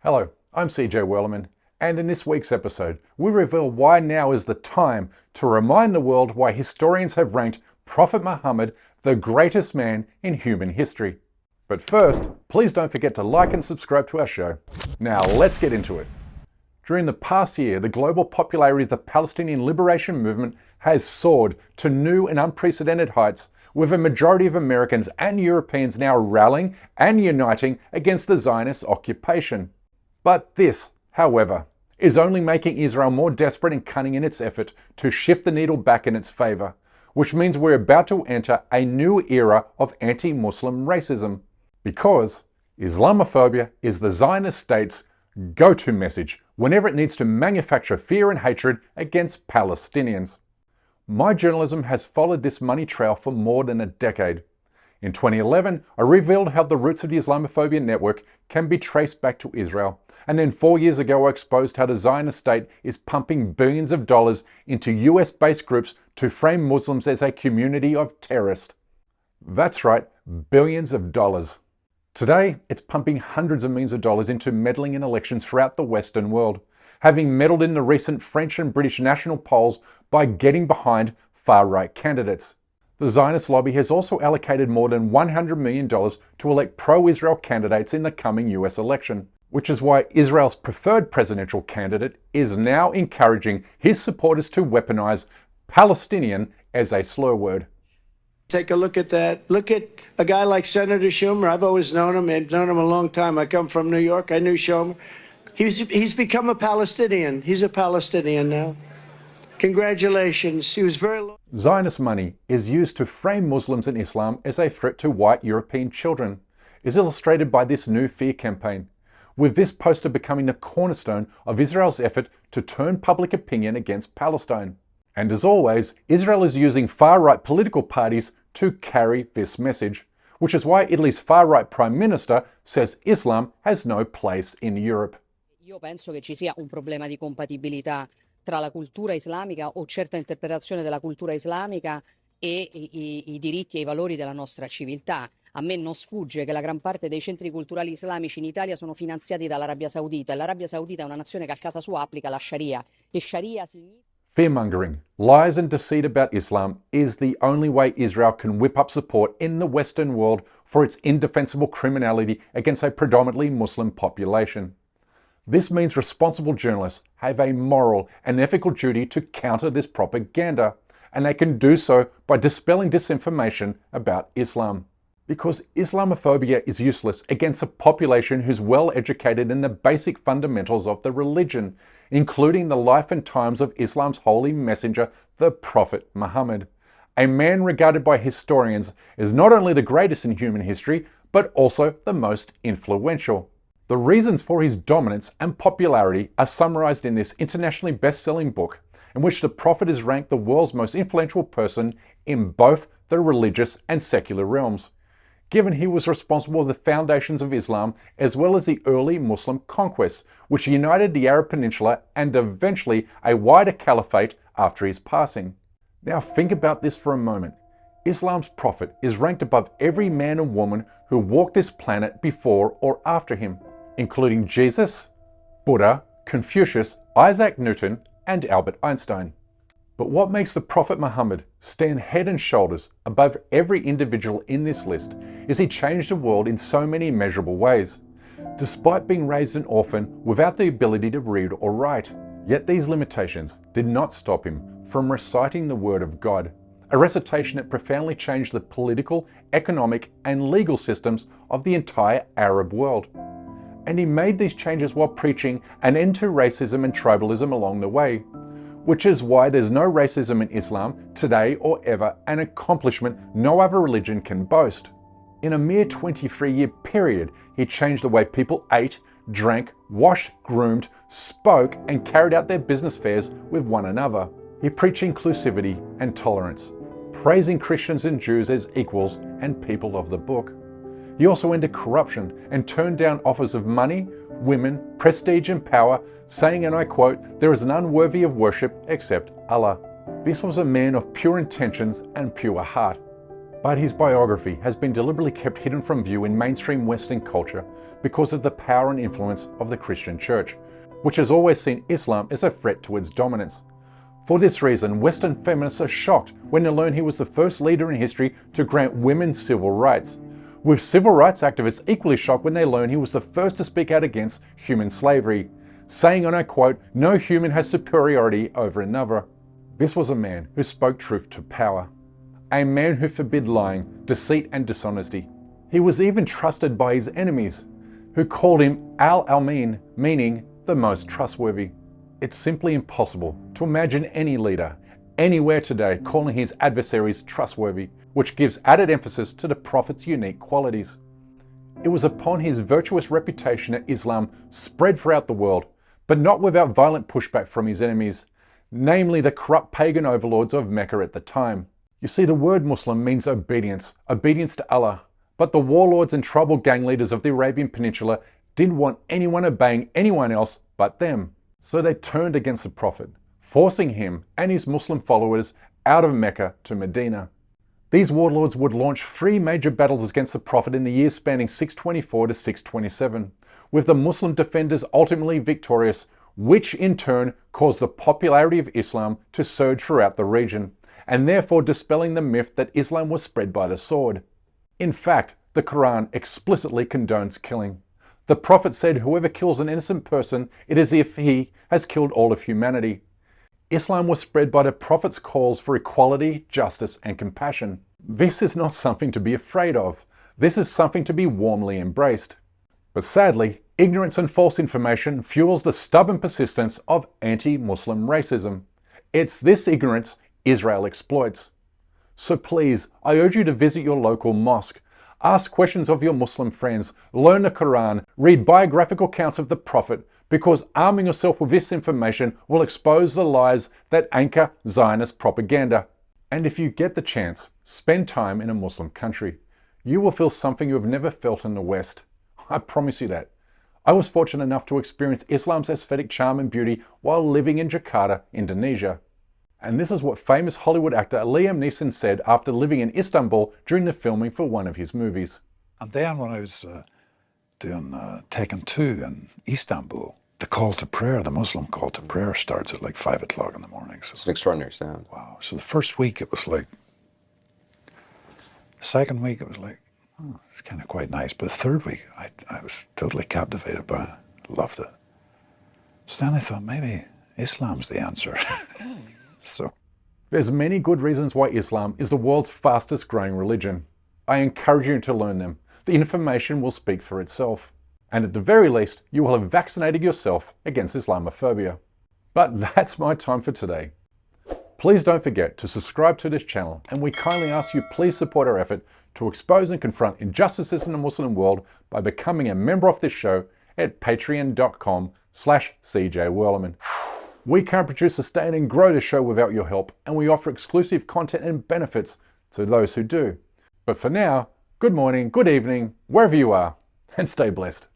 Hello, I'm CJ Werleman, and in this week's episode, we reveal why now is the time to remind the world why historians have ranked Prophet Muhammad the greatest man in human history. But first, please don't forget to like and subscribe to our show. Now let's get into it. During the past year, the global popularity of the Palestinian liberation movement has soared to new and unprecedented heights, with a majority of Americans and Europeans now rallying and uniting against the Zionist occupation. But this, however, is only making Israel more desperate and cunning in its effort to shift the needle back in its favor, which means we're about to enter a new era of anti-Muslim racism. Because Islamophobia is the Zionist state's go-to message whenever it needs to manufacture fear and hatred against Palestinians. My journalism has followed this money trail for more than a decade. In 2011, I revealed how the roots of the Islamophobia network can be traced back to Israel. And then 4 years ago, I exposed how the Zionist state is pumping billions of dollars into US-based groups to frame Muslims as a community of terrorists. That's right, billions of dollars. Today, it's pumping hundreds of millions of dollars into meddling in elections throughout the Western world, having meddled in the recent French and British national polls by getting behind far-right candidates. The Zionist lobby has also allocated more than $100 million to elect pro-Israel candidates in the coming US election, which is why Israel's preferred presidential candidate is now encouraging his supporters to weaponize Palestinian as a slur word. Take a look at that. Look at a guy like Senator Schumer. I've always known him. I've known him a long time. I come from New York. I knew Schumer. He's become a Palestinian. He's a Palestinian now. Congratulations. He was very... Zionist money is used to frame Muslims and Islam as a threat to white European children, is illustrated by this new fear campaign, with this poster becoming the cornerstone of Israel's effort to turn public opinion against Palestine. And as always, Israel is using far-right political parties to carry this message, which is why Italy's far-right Prime Minister says Islam has no place in Europe. Io penso che ci sia un problema di compatibilità tra la cultura islamica o certa interpretazione della cultura islamica e i diritti e i valori della nostra civiltà. A me non sfugge che la gran parte dei centri culturali islamici in Italia sono finanziati dall'Arabia Saudita e l'Arabia Saudita è una nazione che a casa sua applica la sharia e sharia significa... Fear-mongering, lies and deceit about Islam is the only way Israel can whip up support in the Western world for its indefensible criminality against a predominantly Muslim population. This means responsible journalists have a moral and ethical duty to counter this propaganda, and they can do so by dispelling disinformation about Islam. Because Islamophobia is useless against a population who's well educated in the basic fundamentals of the religion, including the life and times of Islam's holy messenger, the Prophet Muhammad, a man regarded by historians as not only the greatest in human history, but also the most influential. The reasons for his dominance and popularity are summarized in this internationally best-selling book, in which the Prophet is ranked the world's most influential person in both the religious and secular realms, given he was responsible for the foundations of Islam as well as the early Muslim conquests, which united the Arab Peninsula and eventually a wider caliphate after his passing. Now think about this for a moment. Islam's prophet is ranked above every man and woman who walked this planet before or after him, including Jesus, Buddha, Confucius, Isaac Newton, and Albert Einstein. But what makes the Prophet Muhammad stand head and shoulders above every individual in this list is he changed the world in so many measurable ways, despite being raised an orphan without the ability to read or write. Yet these limitations did not stop him from reciting the word of God, a recitation that profoundly changed the political, economic, and legal systems of the entire Arab world. And he made these changes while preaching an end to racism and tribalism along the way, which is why there's no racism in Islam today or ever, an accomplishment no other religion can boast. In a mere 23-year period, he changed the way people ate, drank, washed, groomed, spoke, and carried out their business affairs with one another. He preached inclusivity and tolerance, praising Christians and Jews as equals and people of the book. He also ended corruption and turned down offers of money, women, prestige and power, saying, and I quote, "There is none worthy of worship except Allah." This was a man of pure intentions and pure heart. But his biography has been deliberately kept hidden from view in mainstream Western culture because of the power and influence of the Christian Church, which has always seen Islam as a threat to its dominance. For this reason, Western feminists are shocked when they learn he was the first leader in history to grant women civil rights, with civil rights activists equally shocked when they learn he was the first to speak out against human slavery, saying, and I quote, "No human has superiority over another." This was a man who spoke truth to power, a man who forbid lying, deceit and dishonesty. He was even trusted by his enemies, who called him Al-Amin, meaning the most trustworthy. It's simply impossible to imagine any leader anywhere today calling his adversaries trustworthy, which gives added emphasis to the Prophet's unique qualities. It was upon his virtuous reputation that Islam spread throughout the world, but not without violent pushback from his enemies, namely the corrupt pagan overlords of Mecca at the time. You see, the word Muslim means obedience to Allah, but the warlords and tribal gang leaders of the Arabian Peninsula didn't want anyone obeying anyone else but them. So they turned against the Prophet, forcing him and his Muslim followers out of Mecca to Medina. These warlords would launch 3 major battles against the Prophet in the years spanning 624 to 627, with the Muslim defenders ultimately victorious, which in turn caused the popularity of Islam to surge throughout the region, and therefore dispelling the myth that Islam was spread by the sword. In fact, the Qur'an explicitly condones killing. The Prophet said whoever kills an innocent person, it is as if he has killed all of humanity. Islam was spread by the Prophet's calls for equality, justice and compassion. This is not something to be afraid of. This is something to be warmly embraced. But sadly, ignorance and false information fuels the stubborn persistence of anti-Muslim racism. It's this ignorance Israel exploits. So please, I urge you to visit your local mosque. Ask questions of your Muslim friends, learn the Quran, read biographical accounts of the Prophet, because arming yourself with this information will expose the lies that anchor Zionist propaganda. And if you get the chance, spend time in a Muslim country. You will feel something you have never felt in the West. I promise you that. I was fortunate enough to experience Islam's aesthetic charm and beauty while living in Jakarta, Indonesia. And this is what famous Hollywood actor Liam Neeson said after living in Istanbul during the filming for one of his movies. And then when I was doing Taken 2 in Istanbul, the call to prayer, the Muslim call to prayer starts at like 5 o'clock in the morning. So, it's an extraordinary sound. Wow. So the first week it was like, the second week it was like, oh, it's kind of quite nice. But the third week I was totally captivated by it, loved it. So then I thought maybe Islam's the answer. So there's many good reasons why Islam is the world's fastest growing religion. I encourage you to learn them. The information will speak for itself. And at the very least, you will have vaccinated yourself against Islamophobia. But that's my time for today. Please don't forget to subscribe to this channel, and we kindly ask you please support our effort to expose and confront injustices in the Muslim world by becoming a member of this show at patreon.com/CJWerleman. We can't produce, sustain and grow the show without your help, and we offer exclusive content and benefits to those who do. But for now, good morning, good evening, wherever you are, and stay blessed.